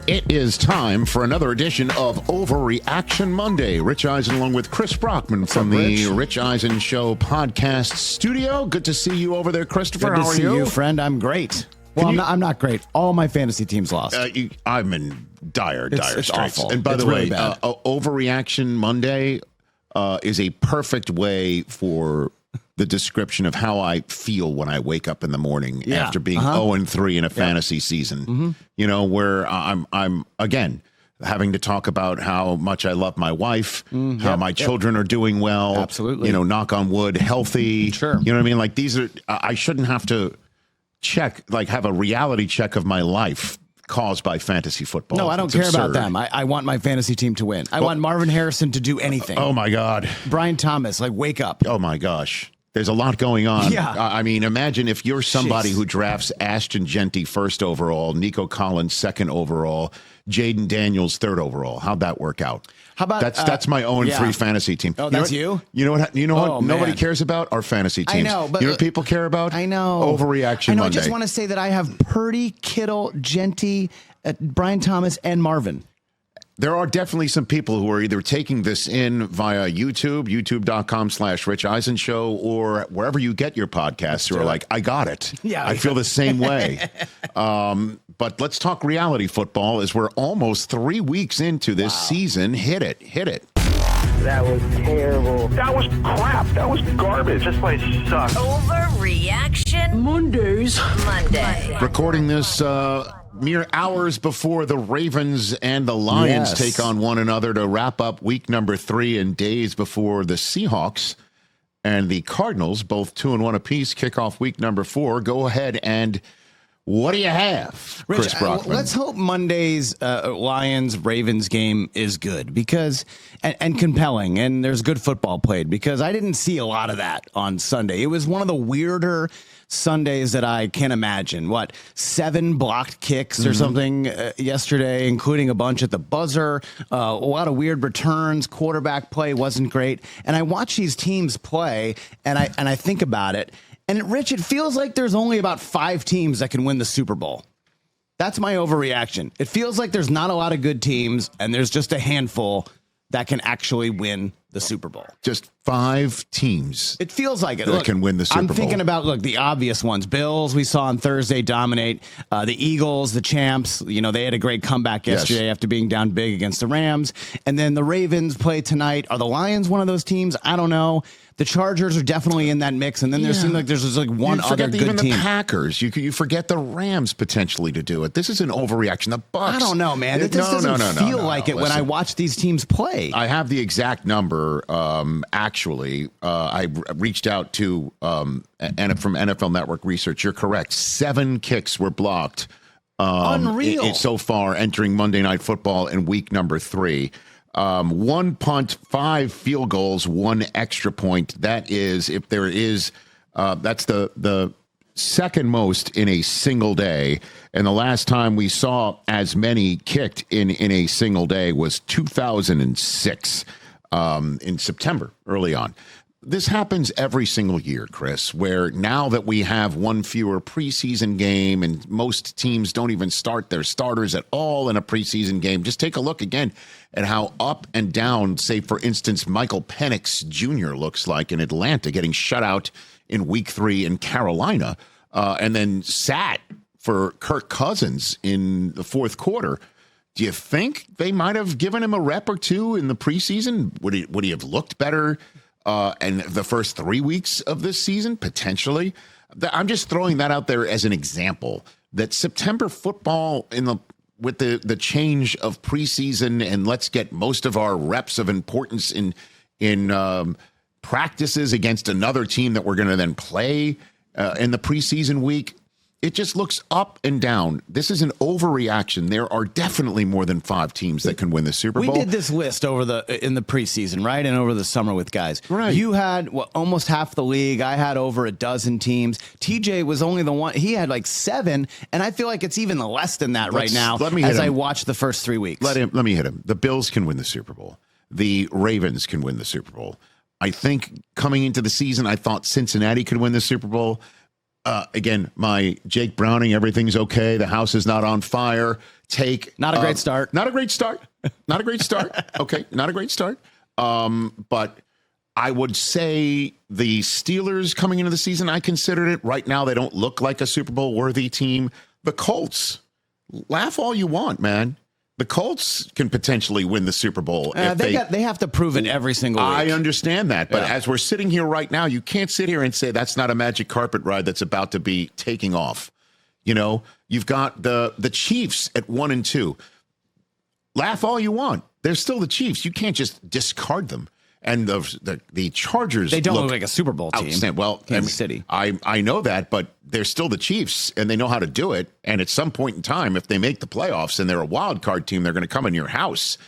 It is time for another edition of Overreaction Monday. Rich Eisen along with Chris Brockman from the Rich Eisen Show podcast studio. Good to see you over there, Christopher. Good to How are see you? you, friend. I'm great. Well, I'm not great. All my fantasy teams lost. I'm in dire It's straits. awful. And by It's the way, really bad. Overreaction Monday is a perfect way for the description of how I feel when I wake up in the morning after being 0-3 in a fantasy season. You know, where I'm again having to talk about how much I love my wife, how my children are doing well. Absolutely. You know, knock on wood, healthy. Sure. You know what I mean? Like these are, I shouldn't have to have a reality check of my life caused by fantasy football. No, I don't It's care absurd. about them. I want my fantasy team to win. I want Marvin Harrison to do anything. Oh my God. Brian Thomas, wake up. Oh my gosh. There's a lot going on. Yeah. I mean, imagine if you're somebody Jeez. who drafts Ashton Jeanty first overall, Nico Collins second overall, Jaden Daniels third overall. How'd that work out? How about that's my 0-3 fantasy team. Oh, that's you? You know what? You know what? Oh, Nobody man. cares about our fantasy teams. I know, but you know what people care about? I know. Overreaction I know. Monday. I just want to say that I have Purdy, Kittle, Jeanty, Brian Thomas, and Marvin. There are definitely some people who are either taking this in via YouTube, youtube.com/Rich Eisen Show, or wherever you get your podcasts, who are like, I got it. Yeah. I feel the same way. But let's talk reality football as we're almost 3 weeks into this season. Hit it. That was terrible. That was crap. That was garbage. This place sucks. Overreaction Monday. Recording this mere hours before the Ravens and the Lions Yes. take on one another to wrap up week number 3 and days before the Seahawks and the Cardinals, both 2-1 apiece, kick off week number 4. Go ahead and what do you have, Rich, Chris Brockman? let's hope Monday's Lions-Ravens game is good because and compelling, and there's good football played, because I didn't see a lot of that on Sunday. It was one of the weirder Sundays that I can imagine. 7 blocked kicks or something yesterday, including a bunch at the buzzer, a lot of weird returns, quarterback play wasn't great. And I watch these teams play, and I think about it. And Rich, it feels like there's only about 5 teams that can win the Super Bowl. That's my overreaction. It feels like there's not a lot of good teams, and there's just a handful that can actually win the Super Bowl. Just 5 teams. It feels like it. That can win the Super I'm Bowl. thinking about, the obvious ones. Bills, we saw on Thursday dominate. The Eagles, the champs, they had a great comeback yesterday after being down big against the Rams. And then the Ravens play tonight. Are the Lions one of those teams? I don't know. The Chargers are definitely in that mix. And then there seems like there's just one You other forget good even team. the Packers. You forget the Rams potentially to do it. This is an overreaction. The Bucs. I don't know, man. It just doesn't feel like it when I Listen. watch these teams play. I have the exact number. Actually, I reached out to from NFL Network Research. You're correct. 7 kicks were blocked. Unreal. So far, entering Monday Night Football in week number 3. 1 punt, 5 field goals, 1 extra point. That is, if there is, that's the second most in a single day. And the last time we saw as many kicked in a single day was 2006 in September, early on. This happens every single year, Chris, where now that we have 1 fewer preseason game and most teams don't even start their starters at all in a preseason game, just take a look again at how up and down, say, for instance, Michael Penix Jr. looks like in Atlanta, getting shut out in week 3 in Carolina, and then sat for Kirk Cousins in the 4th quarter. Do you think they might have given him a rep or 2 in the preseason? Would he have looked better and the first 3 weeks of this season, potentially? I'm just throwing that out there as an example that September football with the change of preseason, and let's get most of our reps of importance in practices against another team that we're going to then play in the preseason week. It just looks up and down. This is an overreaction. There are definitely more than 5 teams that can win the Super Bowl. We did this list in the preseason, right? And over the summer with guys. Right. You had almost half the league. I had over a dozen teams. TJ was only the one. He had 7, and I feel like it's even less than that right now as I watch the first 3 weeks. Let me hit him. The Bills can win the Super Bowl. The Ravens can win the Super Bowl. I think coming into the season, I thought Cincinnati could win the Super Bowl. Again, my Jake Browning, everything's okay. The house is not on fire. take Not a great start. Not a great start. Not a great start. Okay, not a great start. But I would say the Steelers coming into the season, I considered it. Right now, they don't look like a Super Bowl worthy team. The Colts, laugh all you want, man. The Colts can potentially win the Super Bowl. If They have to prove it every single week. I understand that. But as we're sitting here right now, you can't sit here and say that's not a magic carpet ride that's about to be taking off. You know, you've got the Chiefs at 1-2. Laugh all you want. They're still the Chiefs. You can't just discard them. And the Chargers, they don't look like a Super Bowl team. Well, Kansas City. I know that, but they're still the Chiefs, and they know how to do it. And at some point in time, if they make the playoffs and they're a wild card team, they're going to come in your house,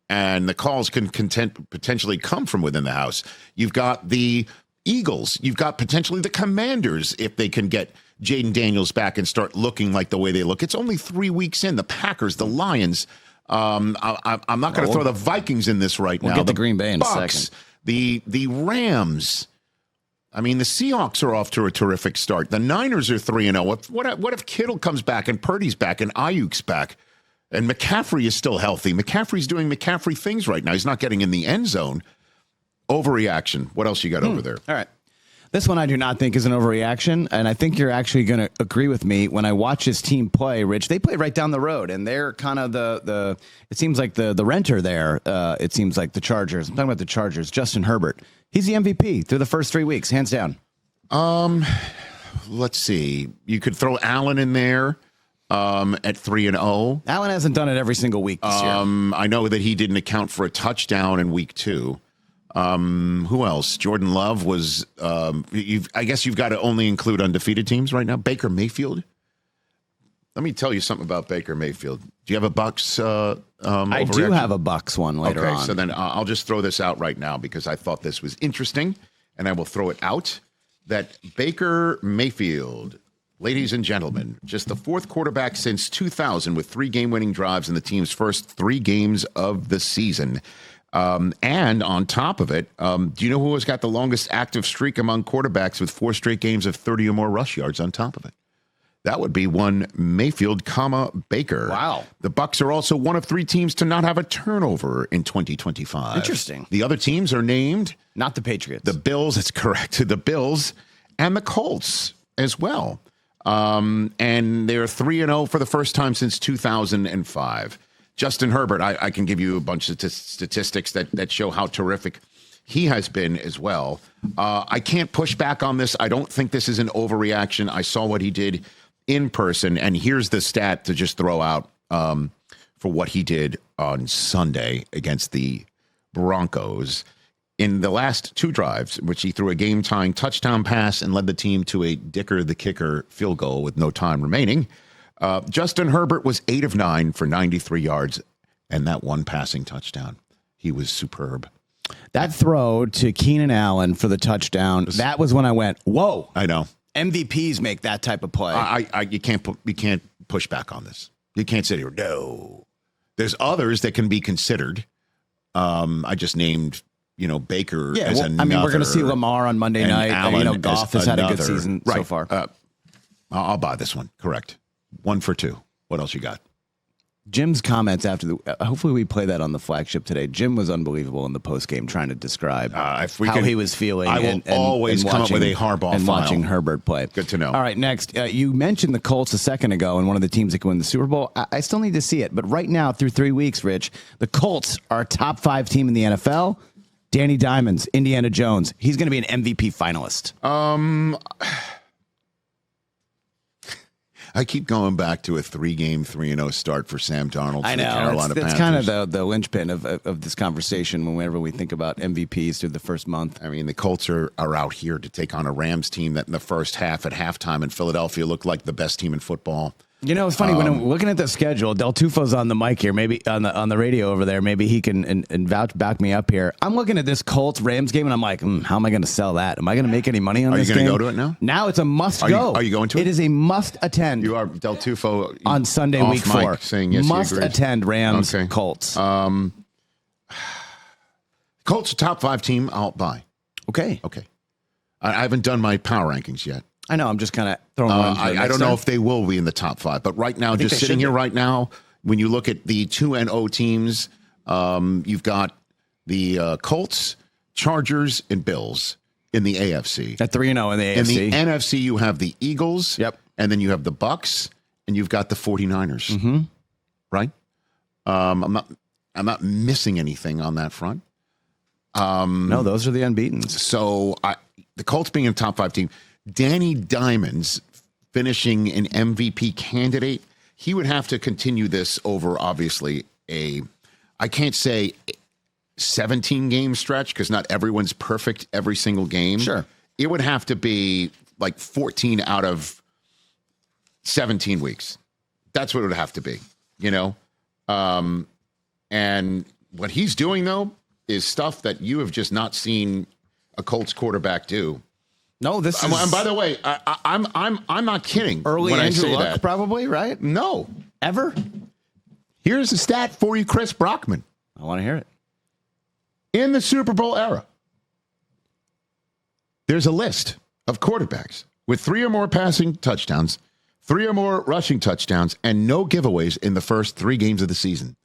and the calls can potentially come from within the house. You've got the Eagles. You've got potentially the Commanders if they can get Jaden Daniels back and start looking like the way they look. It's only 3 weeks in. The Packers, the Lions. I'm not going to throw the Vikings in this right now. We'll get the Green Bay in Bucks, a second. The Rams. I mean, the Seahawks are off to a terrific start. The Niners are 3-0. What if Kittle comes back and Purdy's back and Ayuk's back and McCaffrey is still healthy? McCaffrey's doing McCaffrey things right now. He's not getting in the end zone. Overreaction. What else you got over there? All right. This one I do not think is an overreaction, and I think you're actually going to agree with me. When I watch this team play, Rich, they play right down the road, and they're kind of the it seems like the renter there. It seems like the Chargers. I'm talking about the Chargers. Justin Herbert. He's the MVP through the first 3 weeks, hands down. Let's see. You could throw Allen in there at 3-0. Allen hasn't done it every single week this year. I know that he didn't account for a touchdown in week 2. Who else? Jordan Love was. I guess you've got to only include undefeated teams right now. Baker Mayfield. Let me tell you something about Baker Mayfield. Do you have a Bucks? I do have a Bucks one later on. So then I'll just throw this out right now because I thought this was interesting, and I will throw it out. That Baker Mayfield, ladies and gentlemen, just the 4th quarterback since 2000 with 3 game-winning drives in the team's first 3 games of the season. And on top of it, do you know who has got the longest active streak among quarterbacks with 4 straight games of 30 or more rush yards on top of it? That would be one Mayfield, Baker. Wow. The Bucks are also one of 3 teams to not have a turnover in 2025. Interesting. The other teams are named. Not the Patriots. The Bills, that's correct. The Bills and the Colts as well. And they're 3-0 for the first time since 2005. Justin Herbert, I can give you a bunch of statistics that show how terrific he has been as well. I can't push back on this. I don't think this is an overreaction. I saw what he did in person, and here's the stat to just throw out for what he did on Sunday against the Broncos. In the last 2 drives, in which he threw a game-tying touchdown pass and led the team to a Dicker the Kicker field goal with no time remaining, Justin Herbert was 8 of 9 for 93 yards and that 1 passing touchdown. He was superb. That throw to Keenan Allen for the touchdown, that was when I went, whoa. I know. MVPs make that type of play. You can't push back on this. You can't sit here. No. There's others that can be considered. I just named, Baker as another. I mean, we're going to see Lamar on Monday night. Allen Goff has had a good season so far. I'll buy this one. Correct. 1 for 2. What else you got? Jim's comments after hopefully we play that on the flagship today. Jim was unbelievable in the post game trying to describe how he was feeling. I will always come up with a Harbaugh and file. Watching Herbert play. Good to know. All right, next, you mentioned the Colts a second ago and one of the teams that can win the Super Bowl. I still need to see it, but right now through 3 weeks, Rich, the Colts are a top 5 team in the NFL. Danny Diamonds, Indiana Jones, he's going to be an MVP finalist. I keep going back to a 3-game, 3-0 start for Sam Darnold. I know. The Carolina Panthers. That's kind of the linchpin of this conversation whenever we think about MVPs through the first month. I mean, the Colts are out here to take on a Rams team that in the first half at halftime in Philadelphia looked like the best team in football. It's funny when I'm looking at the schedule. Del Tufo's on the mic here, maybe on the radio over there. Maybe he can and back me up here. I'm looking at this Colts Rams game and I'm like, how am I going to sell that? Am I going to make any money on this game? Are you going to go to it now? Now it's a must go. Are you going to it? It is a must attend. You are Del Tufo on Sunday week 4. Saying yes, must attend Rams Colts. Colts top 5 team. I'll buy. Okay. I haven't done my power rankings yet. I know. I'm just kind of throwing one. I don't know if they will be in the top 5, but right now, just sitting here right now, when you look at the 2-0 teams, you've got the Colts, Chargers, and Bills in the AFC. At 3-0 in the AFC. In the NFC, you have the Eagles. Yep. And then you have the Bucks, and you've got the 49ers. Mm-hmm. Right? I'm not missing anything on that front. No, those are the unbeatens. So the Colts being a top 5 team, Danny Diamonds finishing an MVP candidate, he would have to continue this over, obviously, I can't say 17-game stretch because not everyone's perfect every single game. Sure. It would have to be like 14 out of 17 weeks. That's what it would have to be, you know? And what he's doing, though, is stuff that you have just not seen a Colts quarterback do. No, this is... And by the way, I'm not kidding Early when Andrew I say Luck, that. probably, right? No. Ever? Here's a stat for you, Chris Brockman. I want to hear it. In the Super Bowl era, there's a list of quarterbacks with 3 or more passing touchdowns, 3 or more rushing touchdowns, and no giveaways in the first 3 games of the season.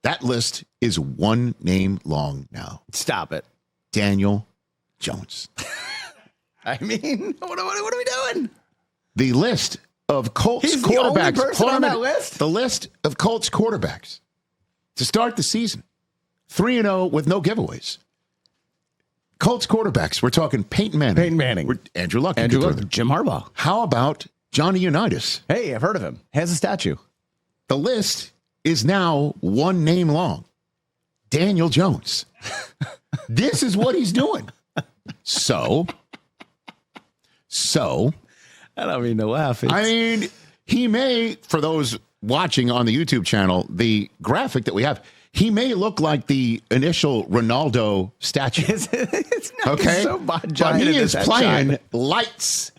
That list is one name long now. Stop it. Daniel Jones. I mean, what are we doing? The list of Colts He's the quarterbacks. only person on that list? The list of Colts quarterbacks to start the season. 3-0 with no giveaways. Colts quarterbacks. We're talking Peyton Manning. Andrew Luck. Jim Harbaugh. How about Johnny Unitas? Hey, I've heard of him. Has a statue. The list is now one name long. Daniel Jones. This is what he's doing. So, I don't mean to laugh. I mean, he may, for those watching on the YouTube channel, the graphic that we have, he may look like the initial Ronaldo statue. It's not Okay? so But he is playing lights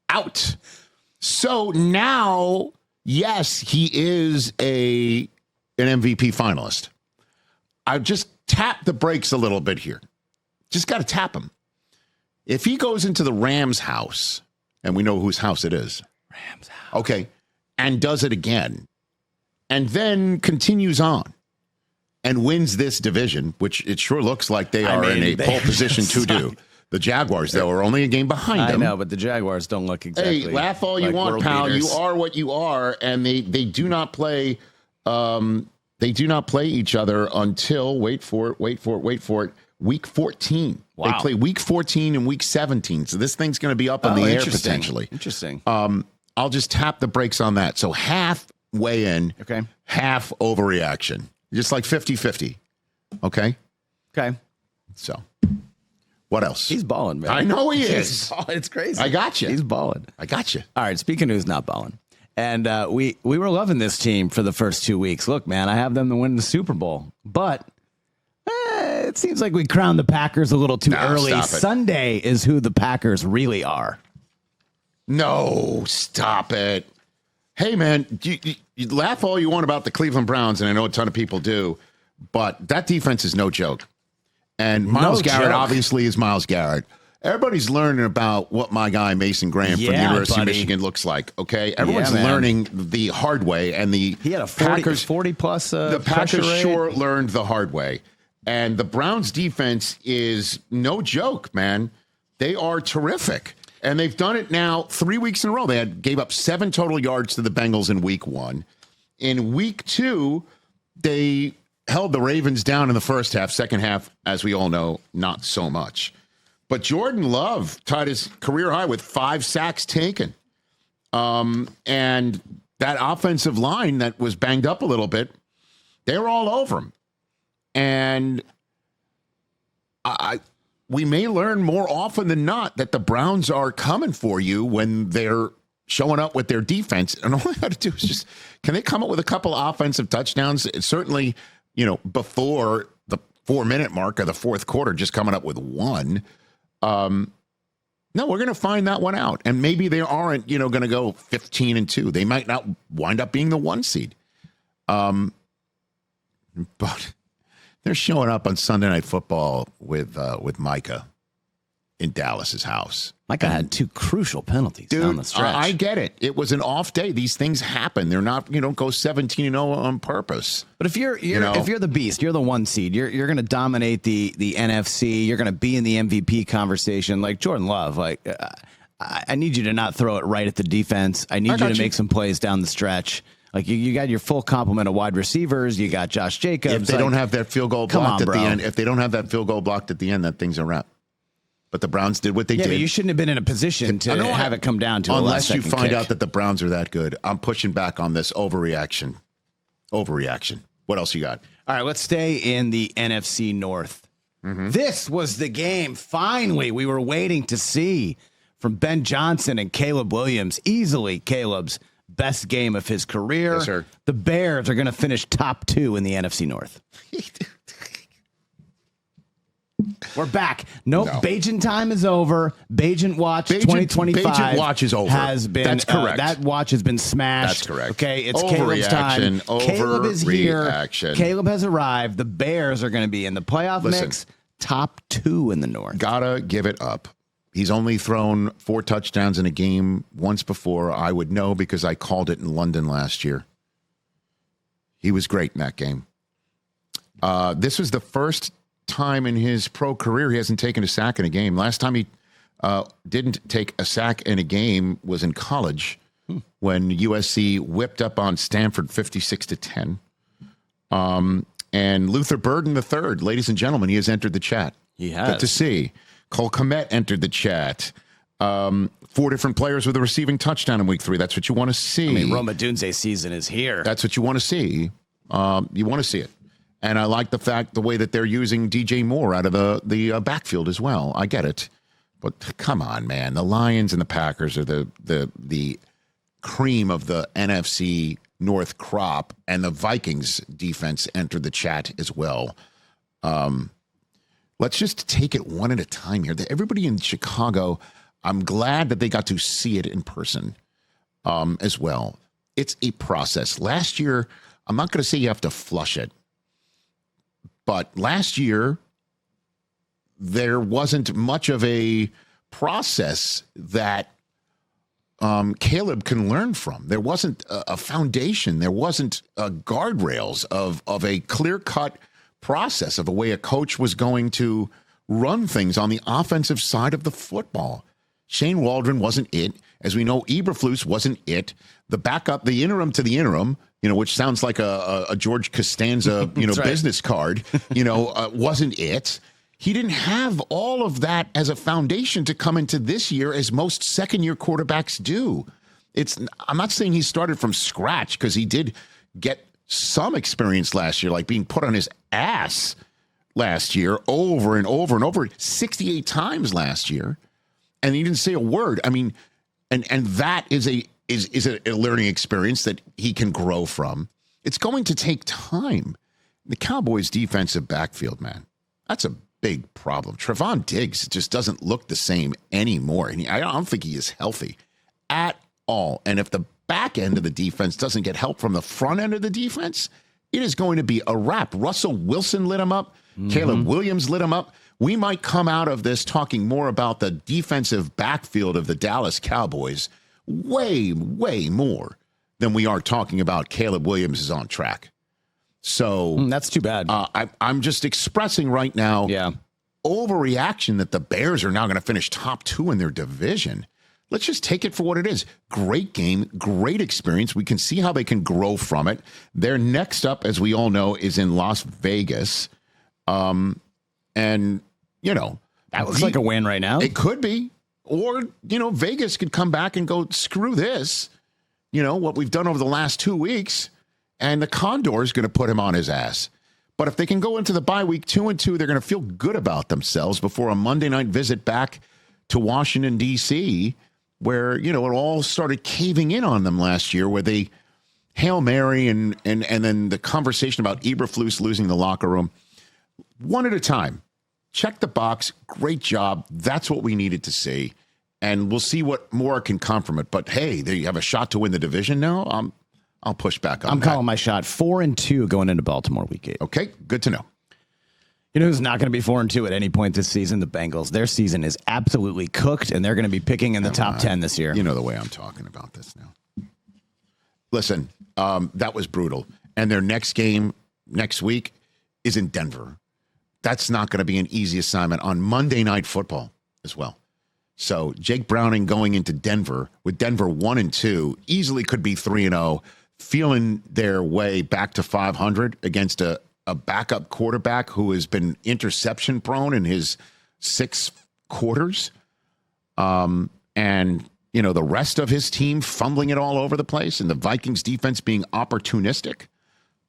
out. So now, yes, he is an MVP finalist. I just tap the brakes a little bit here. Just got to tap him. If he goes into the Rams' house, and we know whose house it is. Rams house. Okay. And does it again, and then continues on and wins this division, which it sure looks like they are in a pole position to do. The Jaguars, though, are only a game behind them. I know, but the Jaguars don't look exactly. Hey, laugh all you like want, world pal. beaters. You are what you are, and they do not play. They do not play each other until wait for it. Week 14. Wow. They play week 14 and week 17. So this thing's going to be up in the air potentially. Interesting. I'll just tap the brakes on that. So half weigh in, Okay. half overreaction. Just like 50-50. Okay? Okay. So what else? He's balling, man. I know he He's is. balling. It's crazy. I got you. He's balling. I got you. All right. Speaking of who's not balling. And we were loving this team for the first 2 weeks. Look, man, I have them to win the Super Bowl. But it seems like we crowned the Packers a little too early. Stop it. Sunday is who the Packers really are. No, stop it. Hey, man, you laugh all you want about the Cleveland Browns, and I know a ton of people do, but that defense is no joke. And Myles Garrett obviously is Myles Garrett. Everybody's learning about what my guy Mason Graham from the University of Michigan looks like, okay? Everyone's learning the hard way, and he had a 40-plus the Packers sure learned the hard way. And the Browns defense is no joke, man. They are terrific. And they've done it now 3 weeks in a row. They gave up 7 total yards to the Bengals in week 1. In week 2, they held the Ravens down in the first half. Second half, as we all know, not so much. But Jordan Love tied his career high with 5 sacks taken. And that offensive line that was banged up a little bit, they were all over him. And we may learn more often than not that the Browns are coming for you when they're showing up with their defense. And all they got to do is just, can they come up with a couple of offensive touchdowns? It's certainly, before the 4-minute mark of the fourth quarter, just coming up with one. No, we're going to find that one out. And maybe they aren't, going to go 15-2. They might not wind up being the 1 seed. But they're showing up on Sunday Night Football with Micah. in Dallas's house. Micah had 2 crucial penalties down the stretch. I get it. It was an off day. These things happen. They're not, you don't go 17-0 on purpose. But if you're if you're the beast, you're the 1 seed. You're going to dominate the NFC. You're going to be in the MVP conversation. Like Jordan Love, I need you to not throw it right at the defense. I need you to make some plays down the stretch. Like you got your full complement of wide receivers. You got Josh Jacobs. If they don't have that field goal blocked at the end, that thing's a wrap. But the Browns did what they did. But you shouldn't have been in a position to have it come down to unless you find out that the Browns are that good. I'm pushing back on this overreaction. What else you got? All right, let's stay in the NFC North. Mm-hmm. This was the game, finally, we were waiting to see from Ben Johnson and Caleb Williams. Easily Caleb's best game of his career. Yes, sir. The Bears are going to finish top 2 in the NFC North. We're back. No. Bajan time is over. Bajan Watch 2025 Bajan Watch is over. Has been, that's correct. That watch has been smashed. That's correct. Okay, it's Caleb's time. Caleb is here. Caleb has arrived. The Bears are going to be in the playoff mix. Top 2 in the North. Gotta give it up. He's only thrown 4 touchdowns in a game once before. I would know because I called it in London last year. He was great in that game. This was the first time in his pro career he hasn't taken a sack in a game. Last time he didn't take a sack in a game was in college when USC whipped up on Stanford 56-10. And Luther Burden III, ladies and gentlemen, he has entered the chat. He has. Good to see. Cole Kmet entered the chat. 4 different players with a receiving touchdown in week 3. That's what you want to see. I mean, Roma Dunze season is here. That's what you want to see. You want to see it. And I like the way that they're using DJ Moore out of the backfield as well. I get it. But come on, man. The Lions and the Packers are the cream of the NFC North crop, and the Vikings defense entered the chat as well. Let's just take it one at a time here. Everybody in Chicago, I'm glad that they got to see it in person as well. It's a process. Last year, I'm not going to say you have to flush it, but last year, there wasn't much of a process that Caleb can learn from. There wasn't a foundation. There wasn't guardrails of a clear-cut process of a way a coach was going to run things on the offensive side of the football. Shane Waldron wasn't it. As we know, Eberflus wasn't it. The backup, the interim to the interim, which sounds like a George Costanza, right, business card, wasn't it. He didn't have all of that as a foundation to come into this year as most second-year quarterbacks do. I'm not saying he started from scratch because he did get some experience last year, like being put on his ass last year over and over and over, 68 times last year, and he didn't say a word. I mean, and that is a learning experience that he can grow from. It's going to take time. The Cowboys' defensive backfield, man, that's a big problem. Trevon Diggs just doesn't look the same anymore, and I don't think he is healthy at all. And if the back end of the defense doesn't get help from the front end of the defense, it is going to be a wrap. Russell Wilson lit him up. Mm-hmm. Caleb Williams lit him up. We might come out of this talking more about the defensive backfield of the Dallas Cowboys way, way more than we are talking about Caleb Williams is on track. So that's too bad. I'm just expressing right now overreaction that the Bears are now going to finish top 2 in their division. Let's just take it for what it is. Great game, great experience. We can see how they can grow from it. Their next up, as we all know, is in Las Vegas. And, that looks like a win right now. It could be. Or, Vegas could come back and go, screw this. What we've done over the last 2 weeks. And the Condor is going to put him on his ass. But if they can go into the bye week 2-2, they're going to feel good about themselves before a Monday night visit back to Washington, D.C., where, it all started caving in on them last year, where they Hail Mary and then the conversation about Eberflus losing the locker room. One at a time. Check the box. Great job. That's what we needed to see. And we'll see what more can come from it. But, hey, there you have a shot to win the division now. I'll push back on that. I'm calling my shot 4-2 going into Baltimore week 8. Okay, good to know. You know who's not going to be 4-2 at any point this season? The Bengals. Their season is absolutely cooked, and they're going to be picking in the top 10 this year. You know the way I'm talking about this now. Listen, that was brutal. And their next game next week is in Denver. That's not going to be an easy assignment on Monday Night Football as well. So Jake Browning going into Denver with Denver 1-2 easily could be 3-0, feeling their way back to 500 against a backup quarterback who has been interception prone in his 6 quarters. And, you know, the rest of his team fumbling it all over the place and the Vikings defense being opportunistic.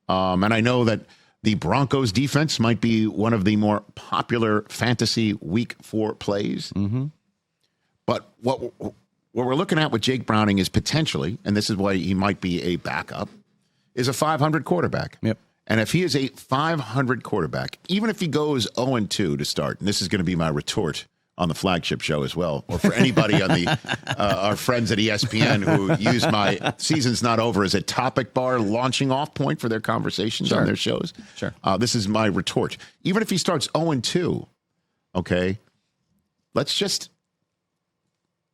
And I know that the Broncos defense might be one of the more popular fantasy week 4 plays. Mm-hmm. But what we're looking at with Jake Browning is potentially, and this is why he might be a backup, is a 500 quarterback. Yep. And if he is a 500 quarterback, even if he goes 0-2 to start, and this is going to be my retort on the flagship show as well, or for anybody on the our friends at ESPN who use my season's not over as a topic bar launching off point for their conversations on their shows. Sure. This is my retort. Even if he starts 0-2, okay, let's just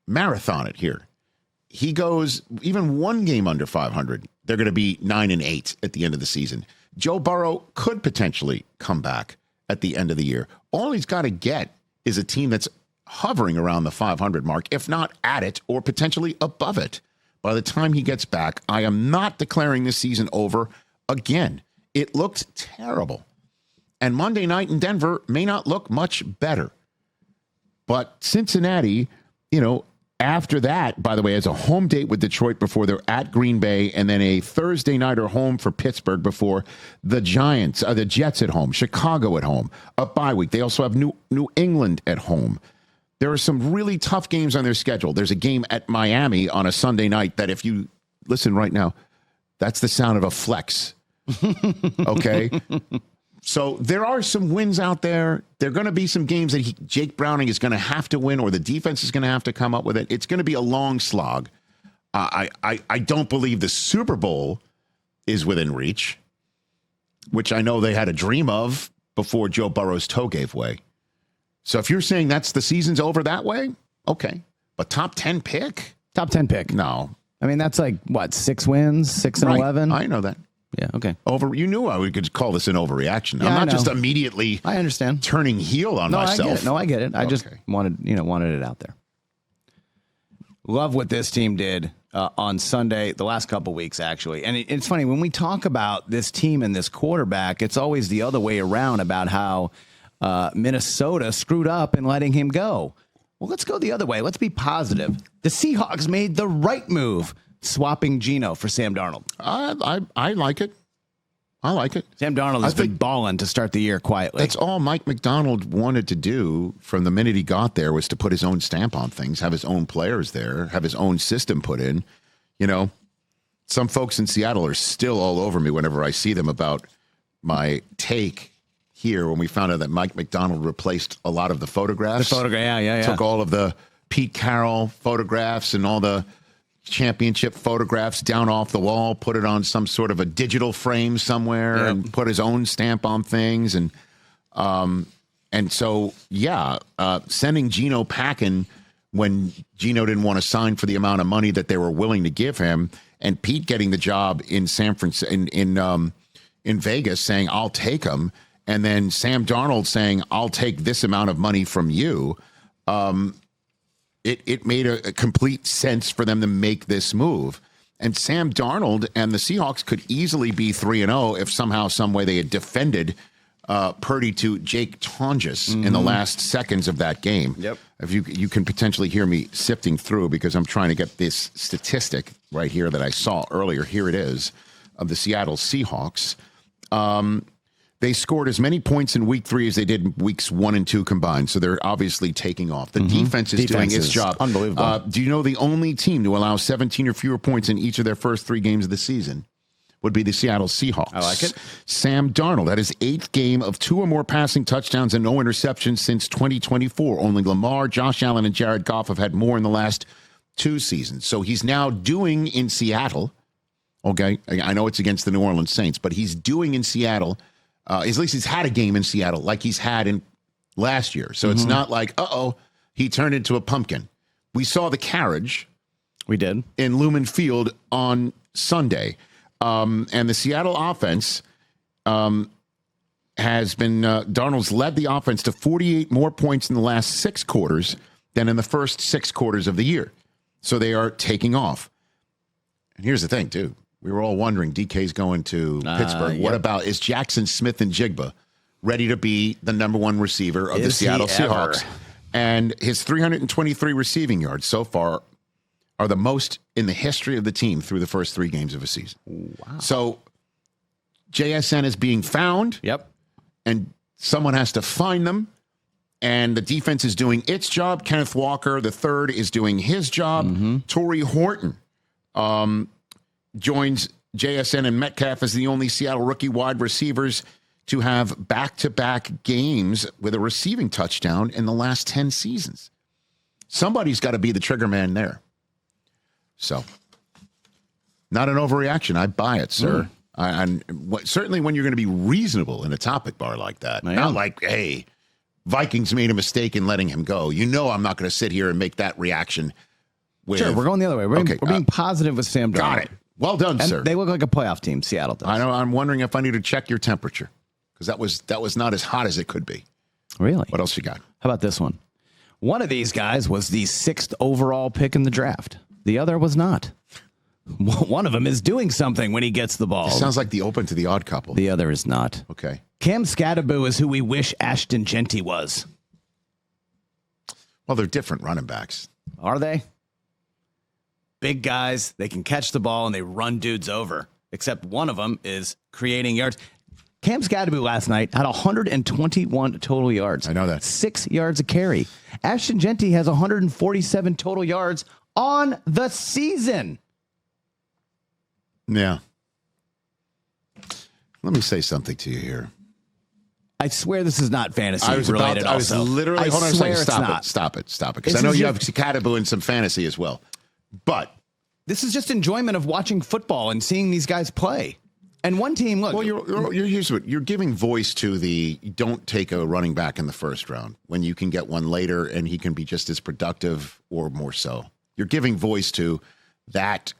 marathon it here. He goes even one game under 500, they're going to be 9-8 at the end of the season. Joe Burrow could potentially come back at the end of the year. All he's got to get is a team that's hovering around the 500 mark, if not at it or potentially above it. By the time he gets back, I am not declaring this season over again. It looked terrible. And Monday night in Denver may not look much better. But Cincinnati, you know, after that, by the way, has a home date with Detroit before they're at Green Bay, and then a Thursday nighter home for Pittsburgh before the the Jets at home, Chicago at home, a bye week. They also have New England at home. There are some really tough games on their schedule. There's a game at Miami on a Sunday night that if you listen right now, that's the sound of a flex. Okay? So there are some wins out there. There are going to be some games that Jake Browning is going to have to win, or the defense is going to have to come up with it. It's going to be a long slog. I don't believe the Super Bowl is within reach, which I know they had a dream of before Joe Burrow's toe gave way. So if you're saying that's the season's over that way, okay. But top 10 pick? Top 10 pick. No. I mean, that's like, what, 6 wins, 6-11? I know that. Yeah, okay. You knew I could call this an overreaction. Yeah, I'm not just immediately I understand. turning heel on myself. I get it. I just wanted it out there. Love what this team did on Sunday, the last couple weeks, actually. And it's funny, when we talk about this team and this quarterback, it's always the other way around about how Minnesota screwed up in letting him go. Well, let's go the other way. Let's be positive. The Seahawks made the right move, swapping Geno for Sam Darnold. I like it. I like it. Sam Darnold has been balling to start the year quietly. That's all Mike McDonald wanted to do from the minute he got there, was to put his own stamp on things, have his own players there, have his own system put in. You know, some folks in Seattle are still all over me whenever I see them about my take here when we found out that Mike McDonald replaced a lot of the photographs. Yeah. Took all of the Pete Carroll photographs and all the championship photographs down off the wall, put it on some sort of a digital frame somewhere, and put his own stamp on things. And so, sending Geno packing when Geno didn't want to sign for the amount of money that they were willing to give him, and Pete getting the job in San Francisco, in Vegas, saying, I'll take him. And then Sam Darnold saying, I'll take this amount of money from you. It made a complete sense for them to make this move. And Sam Darnold and the Seahawks could easily be 3-0 if somehow, some way they had defended Purdy to Jake Tonjes in the last seconds of that game. Yep. If you can potentially hear me sifting through, because I'm trying to get this statistic right here that I saw earlier. Here it is, of the Seattle Seahawks. They scored as many points in week 3 as they did in weeks 1 and 2 combined. So they're obviously taking off. The defense is doing its job. Unbelievable. Do you know the only team to allow 17 or fewer points in each of their first 3 games of the season would be the Seattle Seahawks? I like it. Sam Darnold had his 8th game of 2 or more passing touchdowns and no interceptions since 2024. Only Lamar, Josh Allen, and Jared Goff have had more in the last 2 seasons. So he's now doing in Seattle, okay, I know it's against the New Orleans Saints, but he's doing in Seattle At least he's had a game in Seattle like he's had in last year. So it's not like, he turned into a pumpkin. We saw the carriage. We did. In Lumen Field on Sunday. And the Seattle offense has been, Darnold's led the offense to 48 more points in the last 6 quarters than in the first 6 quarters of the year. So they are taking off. And here's the thing, too. We were all wondering, DK's going to Pittsburgh. What about, is Jackson Smith and Jigba ready to be the number 1 receiver of the Seattle Seahawks? And his 323 receiving yards so far are the most in the history of the team through the first 3 games of a season. Wow. So JSN is being found. Yep. And someone has to find them. And the defense is doing its job. Kenneth Walker, the third, is doing his job. Torrey Horton joins JSN and Metcalf as the only Seattle rookie wide receivers to have back-to-back games with a receiving touchdown in the last 10 seasons. Somebody's got to be the trigger man there. So, not an overreaction. I buy it, sir. Certainly when you're going to be reasonable in a topic bar like that. Not like, hey, Vikings made a mistake in letting him go. You know I'm not going to sit here and make that reaction. Sure, we're going the other way. We're being positive with Sam Darnold. Got it. Well done, and sir. They look like a playoff team, Seattle does. I know. I'm wondering if I need to check your temperature because that was not as hot as it could be. Really? What else you got? How about this one? One of these guys was the 6th overall pick in the draft. The other was not. One of them is doing something when he gets the ball. It sounds like the open to the odd couple. The other is not. Okay. Cam Skattebo is who we wish Ashton Jeanty was. Well, they're different running backs. Are they? Big guys, they can catch the ball and they run dudes over. Except one of them is creating yards. Cam Skattebo last night had 121 total yards. I know that. 6 yards a carry. Ashton Jeanty has 147 total yards on the season. Yeah. Let me say something to you here. I swear this is not fantasy related. I was literally, hold on a second. Stop it. Because I know you have Skattebo in some fantasy as well. But this is just enjoyment of watching football and seeing these guys play. And one team, look. Well, you're giving voice to the don't take a running back in the first round when you can get one later and he can be just as productive or more so. You're giving voice to that.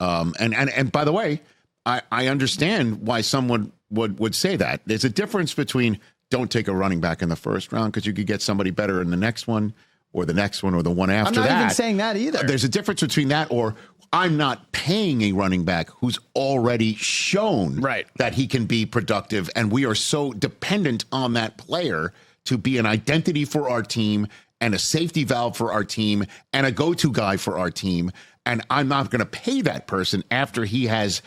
And by the way, I understand why someone would say that. There's a difference between don't take a running back in the first round because you could get somebody better in the next one or the next one or the one after that. I'm not even saying that either. There's a difference between that or I'm not paying a running back who's already shown that he can be productive. And we are so dependent on that player to be an identity for our team and a safety valve for our team and a go-to guy for our team. And I'm not going to pay that person after he has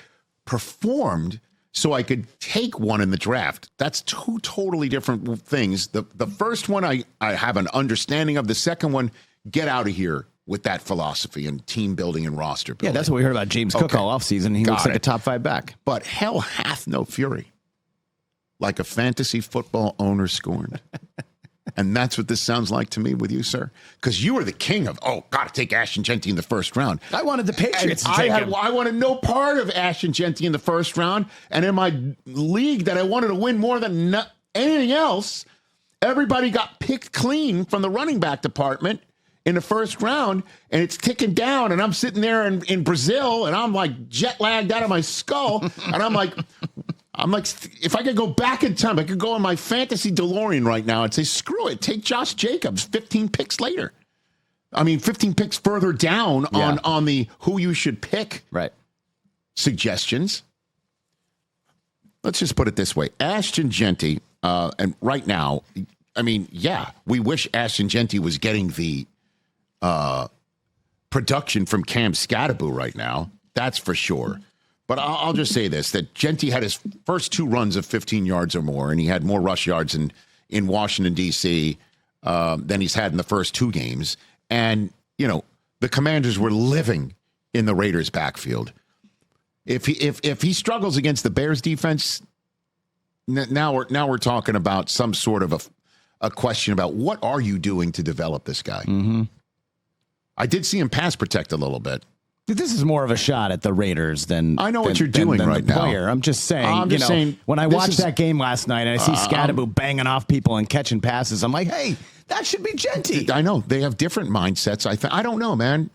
performed so I could take one in the draft. That's 2 totally different things. The first one, I have an understanding of. The second one, get out of here with that philosophy and team building and roster building. Yeah, that's what we heard about James Cook all offseason. He looks like a top 5 back. But hell hath no fury like a fantasy football owner scorned. And that's what this sounds like to me with you, sir. Because you are the king of, got to take Ashton Jeanty in the first round. I wanted the Patriots to take him. I wanted no part of Ashton Jeanty in the first round. And in my league that I wanted to win more than anything else, everybody got picked clean from the running back department in the first round. And it's ticking down. And I'm sitting there in Brazil, and I'm like jet lagged out of my skull. And I'm like, if I could go back in time, I could go in my fantasy DeLorean right now and say, screw it, take Josh Jacobs 15 picks later. 15 picks further down on the who you should pick suggestions. Let's just put it this way. Ashton Jeanty, and right now, we wish Ashton Jeanty was getting the production from Cam Skattebo right now. That's for sure. But I'll just say this, that Jeanty had his first 2 runs of 15 yards or more, and he had more rush yards in Washington, D.C. Than he's had in the first 2 games. And, the Commanders were living in the Raiders' backfield. If he struggles against the Bears' defense, now we're talking about some sort of a question about what are you doing to develop this guy? Mm-hmm. I did see him pass protect a little bit. This is more of a shot at the Raiders than I know what you're doing than right the now. player. I'm just saying. I'm just saying, when I this watched is- that game last night and I see Skattebo banging off people and catching passes, I'm like, hey, that should be Jeanty. I know they have different mindsets. I don't know, man.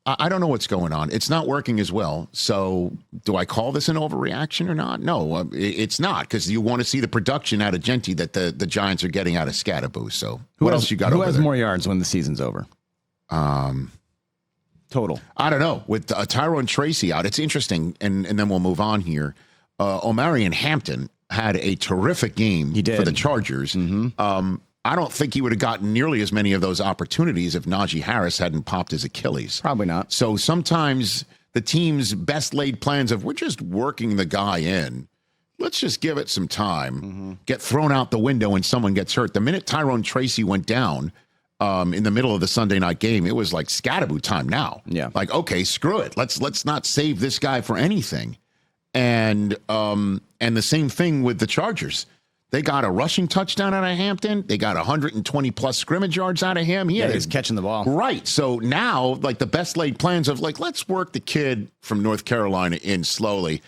I don't know what's going on. It's not working as well. So do I call this an overreaction or not? No, it's not, because you want to see the production out of Jeanty that the Giants are getting out of Skattebo. So what else you got Who over has there? more yards when the season's over? Total. I don't know. With Tyrone Tracy out, it's interesting, and then we'll move on here. Omarion Hampton had a terrific game for the Chargers. I don't think he would have gotten nearly as many of those opportunities if Najee Harris hadn't popped his Achilles. Probably not. So sometimes the team's best laid plans of we're just working the guy in. Let's just give it some time, get thrown out the window and someone gets hurt. The minute Tyrone Tracy went down in the middle of the Sunday night game, it was like Skattebo time now. Yeah. Like, okay, screw it. Let's not save this guy for anything. And the same thing with the Chargers. They got a rushing touchdown out of Hampton. They got 120 plus scrimmage yards out of him. He was catching the ball. Right. So now, like, the best laid plans of, like, let's work the kid from North Carolina in slowly.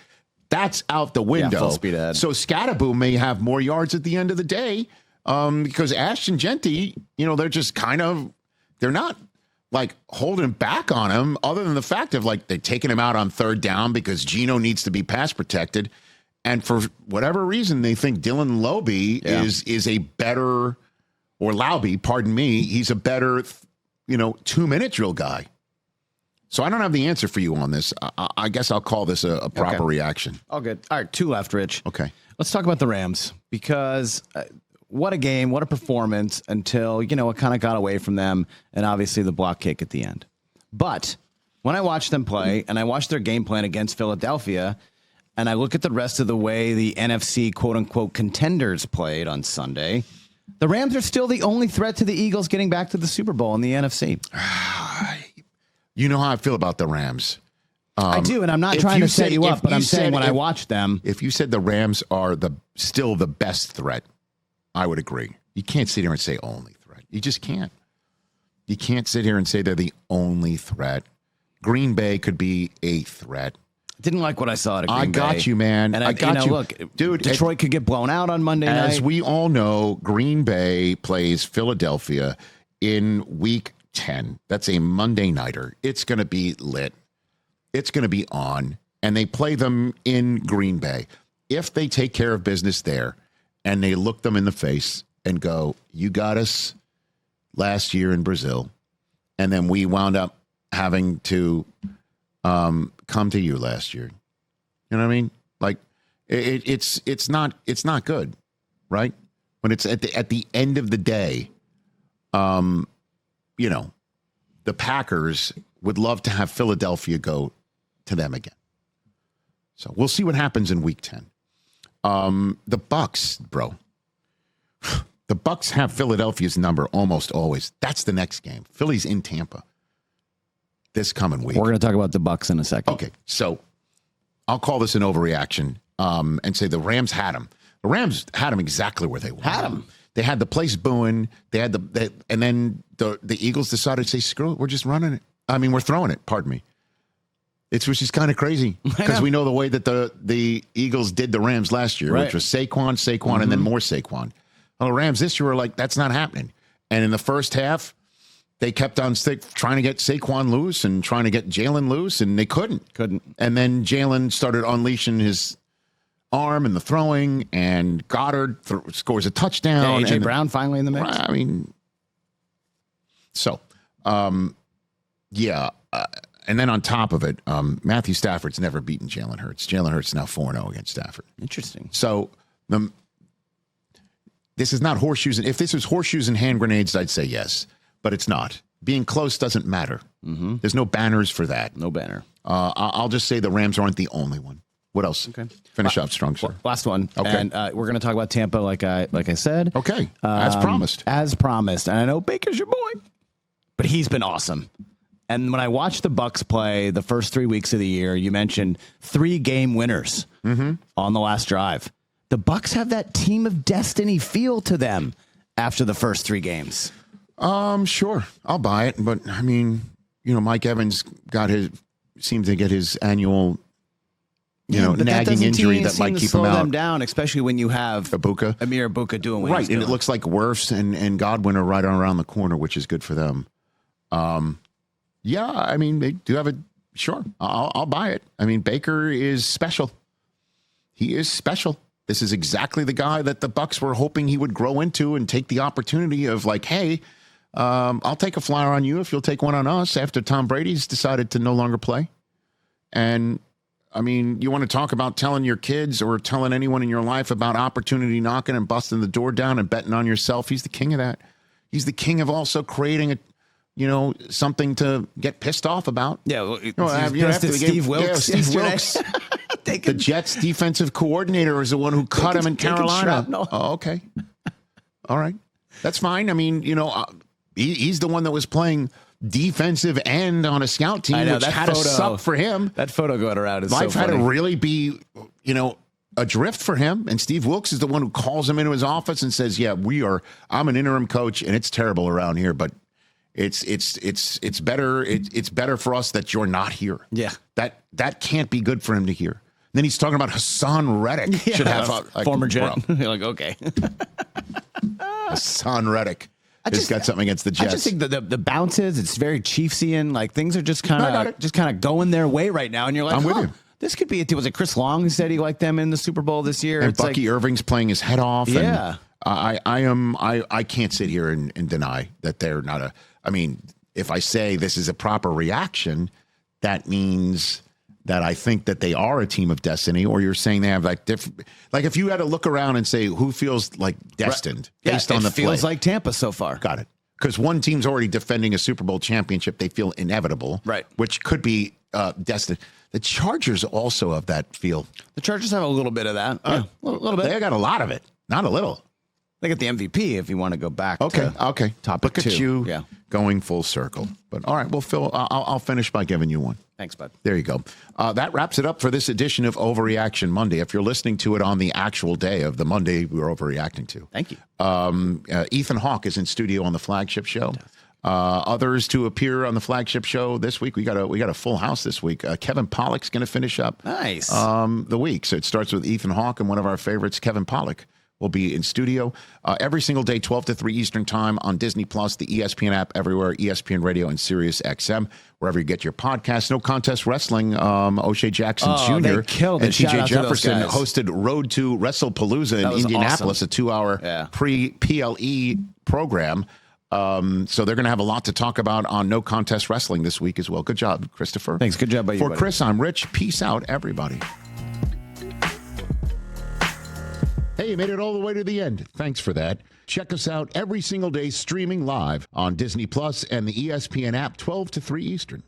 That's out the window. full speed ahead. So Skattebo may have more yards at the end of the day because Ashton Jeanty, they're just they're not like holding back on him other than the fact of, like, they're taking him out on third down because Geno needs to be pass protected. And for whatever reason, they think Dylan Lobey is a better, or Laube, pardon me, he's a better, 2-minute drill guy. So I don't have the answer for you on this. I guess I'll call this a proper reaction. All good. All right, 2 left, Rich. Okay. Let's talk about the Rams, because what a game, what a performance until, it kind of got away from them, and obviously the block kick at the end. But when I watch them play and I watch their game plan against Philadelphia, and I look at the rest of the way the NFC quote-unquote contenders played on Sunday, the Rams are still the only threat to the Eagles getting back to the Super Bowl in the NFC. You know how I feel about the Rams. I do, and I'm not trying to set you up, but I'm saying when I watch them. If you said the Rams are still the best threat, I would agree. You can't sit here and say only threat. You just can't. You can't sit here and say they're the only threat. Green Bay could be a threat. Didn't like what I saw at Green Bay. I got you, man. And I got you. Look, dude, Detroit could get blown out on Monday night. As we all know, Green Bay plays Philadelphia in week 10. That's a Monday nighter. It's going to be lit. It's going to be on. And they play them in Green Bay. If they take care of business there and they look them in the face and go, you got us last year in Brazil, and then we wound up having to come to you last year. You know what I mean? Like it's not good, right? When it's at the end of the day, the Packers would love to have Philadelphia go to them again. So we'll see what happens in week 10. The Bucks, bro. The Bucks have Philadelphia's number almost always. That's the next game. Philly's in Tampa this coming week. We're going to talk about the Bucks in a second. Okay, so I'll call this an overreaction and say the Rams had them. The Rams had them exactly where they wanted. Had them. They had the place booing. They had and then the Eagles decided to say, screw it, we're just running it. I mean, we're throwing it. Pardon me. Which is kind of crazy because we know the way that the Eagles did the Rams last year, which was Saquon, and then more Saquon. Well, the Rams this year were like, that's not happening. And in the first half, they kept on trying to get Saquon loose and trying to get Jalen loose, and they couldn't. And then Jalen started unleashing his arm and the throwing, and Goddard scores a touchdown. A.J. Brown finally in the mix. I mean, so, yeah. And then on top of it, Matthew Stafford's never beaten Jalen Hurts. Jalen Hurts now 4-0 against Stafford. Interesting. So this is not horseshoes. If this was horseshoes and hand grenades, I'd say yes, but it's not. Being close doesn't matter. There's no banners for that. No banner. I'll just say the Rams aren't the only one. What else? Okay. Finish up strong, sir. Last one. Okay. And we're going to talk about Tampa, like I said. Okay. As promised. As promised. And I know Baker's your boy, but he's been awesome. And when I watched the Bucks play the first 3 weeks of the year, you mentioned 3 game winners on the last drive. The Bucks have that team of destiny feel to them after the first 3 games. Sure. I'll buy it. But I mean, Mike Evans got seems to get his annual, But that nagging doesn't injury that seem might to keep slow him them out. down, especially when you have Ibuka. Amir Ibuka doing what Right, he's and doing. it looks like Wirfs and Godwin are right around the corner, which is good for them. Yeah, I mean, they do have a sure. I'll buy it. I mean, Baker is special. He is special. This is exactly the guy that the Bucs were hoping he would grow into and take the opportunity of like, hey, I'll take a flyer on you if you'll take one on us after Tom Brady's decided to no longer play. And I mean, you want to talk about telling your kids or telling anyone in your life about opportunity knocking and busting the door down and betting on yourself. He's the king of that. He's the king of also creating something to get pissed off about. Yeah, well, Steve Wilkes. Steve Wilkes. The Jets defensive coordinator is the one who cut him in Carolina. Oh, okay. All right. That's fine. I mean, he's the one that was playing defensive end on a scout team, which had to suck for him. That photo going around is Life so had funny. to really be, adrift for him. And Steve Wilkes is the one who calls him into his office and says, yeah, I'm an interim coach and it's terrible around here, but it's better. It's better for us that you're not here. Yeah. That can't be good for him to hear. And then he's talking about Hassan Reddick. Should have former Jet. You're like, okay. Hassan Reddick has got something against the Jets. I just think that the bounces, it's very Chiefsian. Like things are just kind of going their way right now. And you're like, I'm with you. This could be it. Was it Chris Long who said he liked them in the Super Bowl this year? And Bucky Irving's playing his head off. Yeah. And I can't sit here and deny that they're not if I say this is a proper reaction, that means that I think that they are a team of destiny, or you're saying they have different, if you had to look around and say who feels like destined based on the play. It feels like Tampa so far. Got it. Because one team's already defending a Super Bowl championship. They feel inevitable. Right. Which could be destined. The Chargers also have that feel. The Chargers have a little bit of that. A little bit. They got a lot of it. Not a little. They get the MVP if you want to go back. Okay. Topic Look 2. at you going full circle. But all right, well, Phil, I'll finish by giving you one. Thanks, bud. There you go. That wraps it up for this edition of Overreaction Monday. If you're listening to it on the actual day of the Monday we're overreacting to. Thank you. Ethan Hawke is in studio on the flagship show. Others to appear on the flagship show this week. We got a full house this week. Kevin Pollak's going to finish up the week. So it starts with Ethan Hawke and one of our favorites, Kevin Pollak, will be in studio every single day, 12 to 3 Eastern time on Disney Plus, the ESPN app everywhere, ESPN Radio, and Sirius XM, wherever you get your podcasts. No Contest Wrestling, O'Shea Jackson Jr. They killed it. And Shout TJ out to those Jefferson guys. hosted Road to WrestlePalooza in Indianapolis, awesome. a 2-hour pre-PLE program. So they're going to have a lot to talk about on No Contest Wrestling this week as well. Good job, Christopher. Thanks. Good job by you, For buddy. Chris, I'm Rich. Peace out, everybody. Hey, you made it all the way to the end. Thanks for that. Check us out every single day streaming live on Disney Plus and the ESPN app 12 to 3 Eastern.